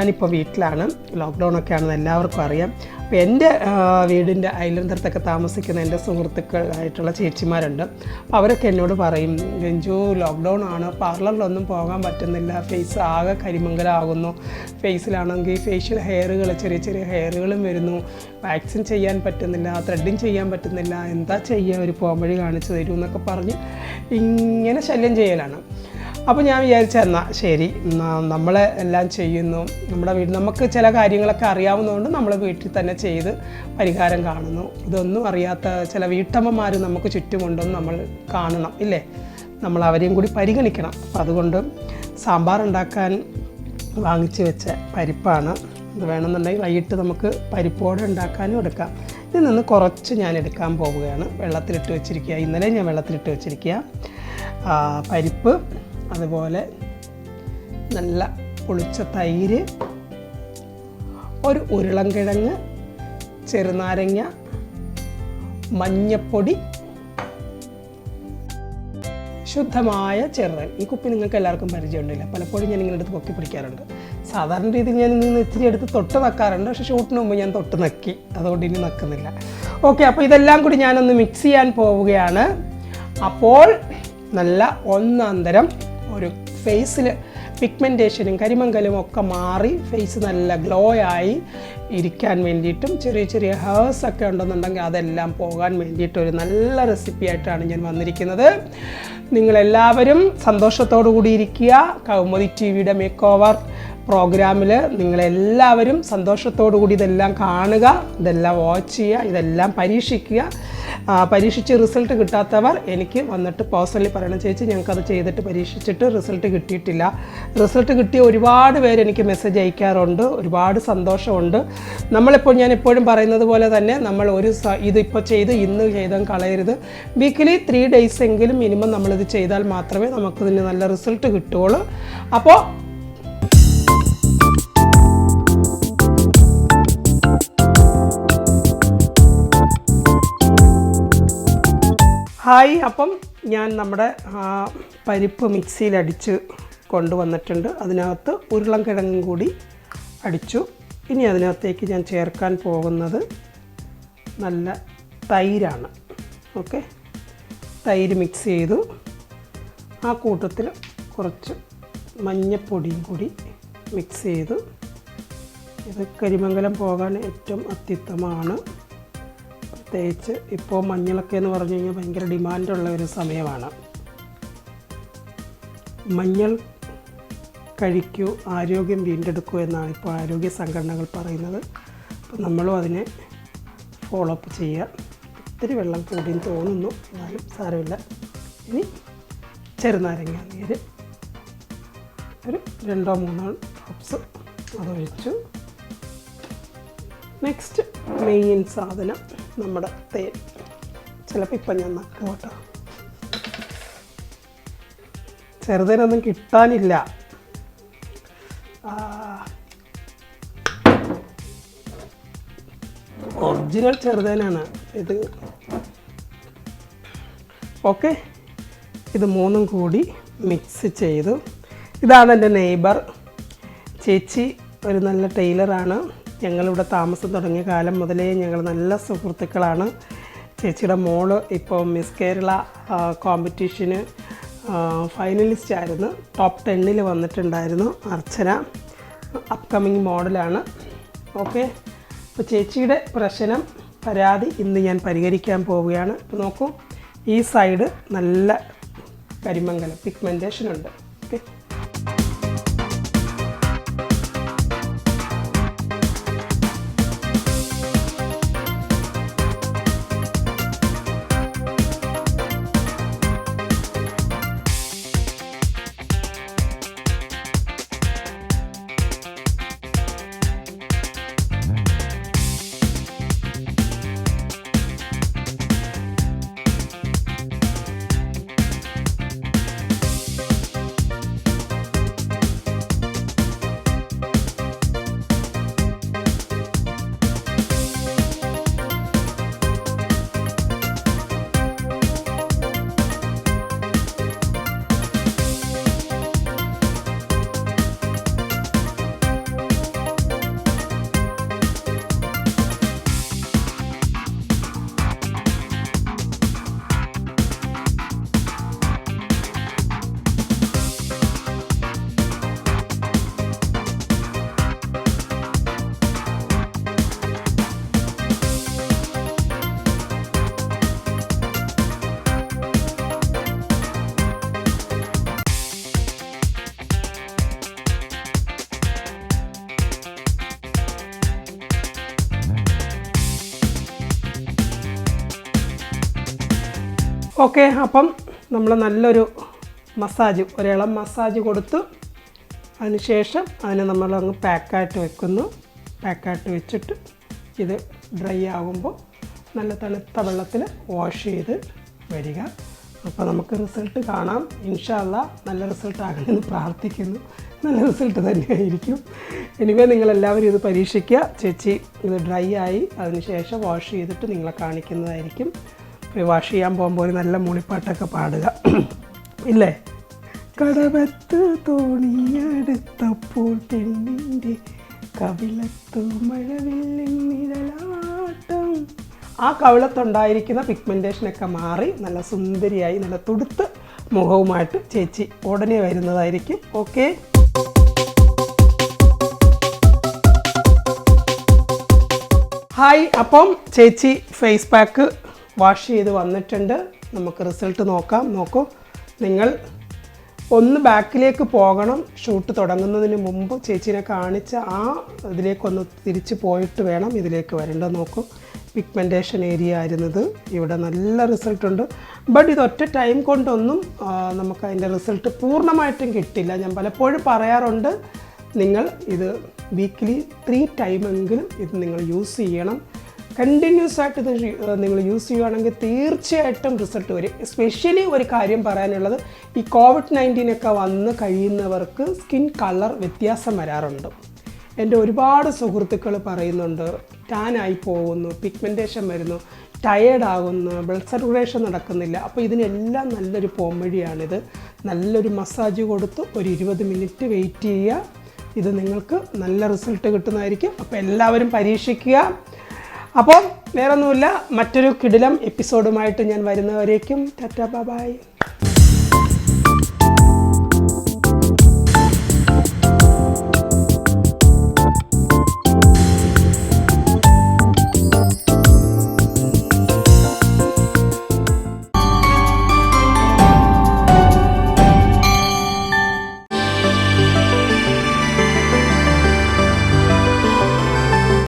ഞാനിപ്പോൾ വീട്ടിലാണ്. ലോക്ക്ഡൗൺ ഒക്കെ ആണെന്ന് എല്ലാവർക്കും അറിയാം. അപ്പോൾ എൻ്റെ വീടിൻ്റെ അയൽവക്കത്തൊക്കെ താമസിക്കുന്ന എൻ്റെ സുഹൃത്തുക്കളായിട്ടുള്ള ചേച്ചിമാരുണ്ട്. അപ്പോൾ അവരൊക്കെ എന്നോട് പറയും, രഞ്ജു ലോക്ക്ഡൗൺ ആണ്, പാർലറിലൊന്നും പോകാൻ പറ്റുന്നില്ല, ഫേസ് ആകെ കരിമംഗലമാകുന്നു, ഫേസിലാണെങ്കിൽ ഫേഷ്യൽ ഹെയറുകൾ ചെറിയ ചെറിയ ഹെയറുകളും വരുന്നു, വാക്സിൻ ചെയ്യാൻ പറ്റുന്നില്ല, ത്രെഡിങ് ചെയ്യാൻ പറ്റുന്നില്ല, എന്താ ചെയ്യുക, ഒരു പോംവഴി കാണിച്ചു തരൂ എന്നൊക്കെ പറഞ്ഞ് ഇങ്ങനെ ശല്യം ചെയ്യലാണ്. അപ്പോൾ ഞാൻ വിചാരിച്ചെന്നാൽ ശരി, നമ്മളെ എല്ലാം ചെയ്യുന്നു, നമ്മുടെ വീട് നമുക്ക് ചില കാര്യങ്ങളൊക്കെ അറിയാവുന്നതുകൊണ്ട് നമ്മൾ വീട്ടിൽ തന്നെ ചെയ്ത് പരിഹാരം കാണുന്നു. ഇതൊന്നും അറിയാത്ത ചില വീട്ടമ്മമാർ നമുക്ക് ചുറ്റുമുണ്ടെന്ന് നമ്മൾ കാണണം, ഇല്ലേ? നമ്മൾ അവരെയും കൂടി പരിഗണിക്കണം. അപ്പോൾ അതുകൊണ്ട് സാമ്പാർ ഉണ്ടാക്കാൻ വാങ്ങിച്ച് വെച്ച പരിപ്പാണ്. ഇത് വേണമെന്നുണ്ടെങ്കിൽ വൈകിട്ട് നമുക്ക് പരിപ്പോടെ ഉണ്ടാക്കാനും എടുക്കാം. ഇതിൽ നിന്ന് കുറച്ച് ഞാൻ എടുക്കാൻ പോവുകയാണ്. വെള്ളത്തിലിട്ട് വെച്ചിരിക്കുക, ഇന്നലെ ഞാൻ വെള്ളത്തിലിട്ട് വെച്ചിരിക്കുക പരിപ്പ്, അതുപോലെ നല്ല പുളിച്ച തൈര്, ഒരു ഉരുളൻകിഴങ്ങ്, ചെറുനാരങ്ങ, മഞ്ഞപ്പൊടി, ശുദ്ധമായ ചെറുതൻ. ഈ കുപ്പി നിങ്ങൾക്ക് എല്ലാവർക്കും പരിചയമുണ്ടല്ലോ, പലപ്പോഴും ഞാൻ ഇങ്ങനെ എടുത്ത് പൊക്കി പിടിക്കാറുണ്ട്. സാധാരണ രീതിയിൽ ഞാൻ ഇന്ന് ഇത്തിരി എടുത്ത് തൊട്ട് നക്കാറുണ്ട്, പക്ഷേ ഷൂട്ടിന് മുമ്പ് ഞാൻ തൊട്ട് നക്കി, അതുകൊണ്ട് ഇനി നക്കുന്നില്ല. ഓക്കെ, അപ്പോൾ ഇതെല്ലാം കൂടി ഞാനൊന്ന് മിക്സ് ചെയ്യാൻ പോവുകയാണ്. അപ്പോൾ നല്ല ഒന്നാന്തരം ഒരു ഫേസിൽ പിഗ്മെൻറ്റേഷനും കരിമങ്കലും ഒക്കെ മാറി ഫേസ് നല്ല ഗ്ലോ ആയി ഇരിക്കാൻ വേണ്ടിയിട്ടും ചെറിയ ചെറിയ ഹേഴ്സൊക്കെ ഉണ്ടെന്നുണ്ടെങ്കിൽ അതെല്ലാം പോകാൻ വേണ്ടിയിട്ടൊരു നല്ല റെസിപ്പി ആയിട്ടാണ് ഞാൻ വന്നിരിക്കുന്നത്. നിങ്ങളെല്ലാവരും സന്തോഷത്തോടു കൂടി ഇരിക്കുക. കൗമുദി ടിവിയുടെ മേക്ക് ഓവർ പ്രോഗ്രാമിൽ നിങ്ങളെല്ലാവരും സന്തോഷത്തോടു കൂടി ഇതെല്ലാം കാണുക, ഇതെല്ലാം വാച്ച് ചെയ്യുക, ഇതെല്ലാം പരീക്ഷിക്കുക. പരീക്ഷിച്ച് റിസൾട്ട് കിട്ടാത്തവർ എനിക്ക് വന്നിട്ട് പേഴ്സണലി പറയണം, ചേച്ചി ഞങ്ങൾക്കത് ചെയ്തിട്ട് പരീക്ഷിച്ചിട്ട് റിസൾട്ട് കിട്ടിയിട്ടില്ല. റിസൾട്ട് കിട്ടിയ ഒരുപാട് പേര് എനിക്ക് മെസ്സേജ് അയക്കാറുണ്ട്, ഒരുപാട് സന്തോഷമുണ്ട്. ഞാൻ എപ്പോഴും പറയുന്നത് പോലെ തന്നെ നമ്മൾ ഇതിപ്പോൾ ചെയ്ത് ഇന്ന് ചെയ്താൽ കളയരുത്. വീക്കിലി 3 days എങ്കിലും മിനിമം നമ്മളിത് ചെയ്താൽ മാത്രമേ നമുക്കിതിന് നല്ല റിസൾട്ട് കിട്ടുകയുള്ളൂ. അപ്പോൾ ഹായ്, അപ്പം ഞാൻ നമ്മുടെ പരിപ്പ് മിക്സിയിലടിച്ച് കൊണ്ടുവന്നിട്ടുണ്ട്. അതിനകത്ത് ഉരുളൻകിഴങ്ങും കൂടി അടിച്ചു. ഇനി അതിനകത്തേക്ക് ഞാൻ ചേർക്കാൻ പോകുന്നത് നല്ല തൈരാണ്. ഓക്കെ, തൈര് മിക്സ് ചെയ്തു. ആ കൂട്ടത്തിൽ കുറച്ച് മഞ്ഞപ്പൊടിയും കൂടി മിക്സ് ചെയ്തു. ഇത് കരിമംഗലം പോകാൻ ഏറ്റവും അത്യുത്തമമാണ്. പ്രത്യേകിച്ച് ഇപ്പോൾ മഞ്ഞളൊക്കെ എന്ന് പറഞ്ഞു കഴിഞ്ഞാൽ ഭയങ്കര ഡിമാൻഡുള്ള ഒരു സമയമാണ്. മഞ്ഞൾ കഴിക്കൂ, ആരോഗ്യം വീണ്ടെടുക്കൂ എന്നാണ് ഇപ്പോൾ ആരോഗ്യ സംഘടനകൾ പറയുന്നത്. അപ്പോൾ നമ്മളും അതിനെ ഫോളോ അപ്പ് ചെയ്യുക. ഒത്തിരി വെള്ളം കൂടിയെന്ന് തോന്നുന്നു, എന്നാലും സാരമില്ല. ഇനി ചെറുനാരങ്ങ നീര് ഒരു 2-3 ഡ്രോപ്സ് അതൊഴിച്ചു. നെക്സ്റ്റ് മെയിൻ സാധനം നമ്മുടെ തേൻ. ചിലപ്പോൾ ഇപ്പം ഞാൻ നക്കും കേട്ടോ, ചെറുതേനൊന്നും കിട്ടാനില്ല. ഒറിജിനൽ ചെറുതേനാണ് ഇത്. ഓക്കെ, ഇത് 3ഉം കൂടി മിക്സ് ചെയ്തു. ഇതാണ് എൻ്റെ നെയ്ബർ ചേച്ചി, ഒരു നല്ല ടൈലറാണ്. ഞങ്ങളിവിടെ താമസം തുടങ്ങിയ കാലം മുതലേ ഞങ്ങൾ നല്ല സുഹൃത്തുക്കളാണ്. ചേച്ചിയുടെ മോള് ഇപ്പോൾ മിസ് കേരള കോമ്പറ്റീഷന് ഫൈനലിസ്റ്റ് ആയിരുന്നു. ടോപ്പ് 10 വന്നിട്ടുണ്ടായിരുന്നു. അർച്ചന അപ്കമിങ് മോഡലാണ്. ഓക്കെ, അപ്പോൾ ചേച്ചിയുടെ പ്രശ്നം പരാതി ഇന്ന് ഞാൻ പരിഹരിക്കാൻ പോവുകയാണ്. ഇപ്പോൾ നോക്കൂ, ഈ സൈഡ് നല്ല കരിമംഗലം പിഗ്മെൻറ്റേഷൻ ഉണ്ട്. ഓക്കെ, ഓക്കെ, അപ്പം നമ്മൾ നല്ലൊരു മസാജ്, ഒരിളം മസാജ് കൊടുത്തു. അതിനുശേഷം അതിനെ നമ്മളങ്ങ് പാക്കായിട്ട് വെക്കുന്നു. പാക്കായിട്ട് വെച്ചിട്ട് ഇത് ഡ്രൈ ആകുമ്പോൾ നല്ല തണുത്ത വെള്ളത്തിൽ വാഷ് ചെയ്ത് വരിക. അപ്പോൾ നമുക്ക് റിസൾട്ട് കാണാം. ഇൻഷാ അല്ലാഹ് നല്ല റിസൾട്ട് ആകണമെന്ന് പ്രാർത്ഥിക്കുന്നു. നല്ല റിസൾട്ട് തന്നെയായിരിക്കും. എനിവേ നിങ്ങളെല്ലാവരും ഇത് പരീക്ഷിക്കുക. ചേച്ചി ഇത് ഡ്രൈ ആയി അതിനുശേഷം വാഷ് ചെയ്തിട്ട് നിങ്ങളെ കാണിക്കുന്നതായിരിക്കും. വാഷ് ചെയ്യാൻ പോകുമ്പോൾ ഒരു നല്ല മൂളിപ്പാട്ടൊക്കെ പാടുക ഇല്ലേ? കടവത്ത് തോണിയെടുത്തപ്പോൾ പെണ്ണിൻ്റെ കവിളത്തു മഴവില്ലിൻ നിഴലാട്ടം. ആ കവിളത്തുണ്ടായിരിക്കുന്ന പിഗ്മെൻറ്റേഷനൊക്കെ മാറി നല്ല സുന്ദരിയായി നല്ല തുടുത്ത് മുഖവുമായിട്ട് ചേച്ചി ഉടനെ വരുന്നതായിരിക്കും. Okay, hi. അപ്പം ചേച്ചി ഫേസ് പാക്ക് വാഷ് ചെയ്ത് വന്നിട്ടുണ്ട്. നമുക്ക് റിസൾട്ട് നോക്കാം. നോക്കൂ, നിങ്ങൾ ഒന്ന് ബാക്കിലേക്ക് പോകണം. ഷൂട്ട് തുടങ്ങുന്നതിന് മുമ്പ് ചേച്ചീനെ കാണിച്ച ആ ഇതിലേക്കൊന്ന് തിരിച്ച് പോയിട്ട് വേണം ഇതിലേക്ക് വരേണ്ടത്. നോക്കൂ, പിഗ്മെൻറ്റേഷൻ ഏരിയ ആയിരുന്നത് ഇവിടെ നല്ല റിസൾട്ടുണ്ട്. ബട്ട് ഇതൊറ്റ ടൈം കൊണ്ടൊന്നും നമുക്ക് അതിൻ്റെ റിസൾട്ട് പൂർണ്ണമായിട്ടും കിട്ടില്ല. ഞാൻ പലപ്പോഴും പറയാറുണ്ട്, നിങ്ങൾ ഇത് വീക്ക്ലി 3 ടൈമെങ്കിലും ഇത് നിങ്ങൾ യൂസ് ചെയ്യണം. കണ്ടിന്യൂസ് ആയിട്ട് ഇത് നിങ്ങൾ യൂസ് ചെയ്യുകയാണെങ്കിൽ തീർച്ചയായിട്ടും റിസൾട്ട് വരും. എസ്പെഷ്യലി ഒരു കാര്യം പറയാനുള്ളത്, ഈ COVID-19 ഒക്കെ വന്ന് കഴിയുന്നവർക്ക് സ്കിൻ കളർ വ്യത്യാസം വരാറുണ്ട്. എൻ്റെ ഒരുപാട് സുഹൃത്തുക്കൾ പറയുന്നുണ്ട്, ടാനായി പോകുന്നു, പിഗ്മെൻറ്റേഷൻ വരുന്നു, ടയേർഡാകുന്നു, ബ്ലഡ് സർക്കുലേഷൻ നടക്കുന്നില്ല. അപ്പോൾ ഇതിനെല്ലാം നല്ലൊരു പോംവഴിയാണിത്. നല്ലൊരു മസാജ് കൊടുത്ത് ഒരു 20 മിനിറ്റ് വെയിറ്റ് ചെയ്യുക. ഇത് നിങ്ങൾക്ക് നല്ല റിസൾട്ട് കിട്ടുന്നതായിരിക്കും. അപ്പോൾ എല്ലാവരും പരീക്ഷിക്കുക. അപ്പോൾ വേറൊന്നുമില്ല, മറ്റൊരു കിടിലം എപ്പിസോഡുമായിട്ട് ഞാൻ വരുന്നവരേക്കും ടാറ്റാ ബൈ.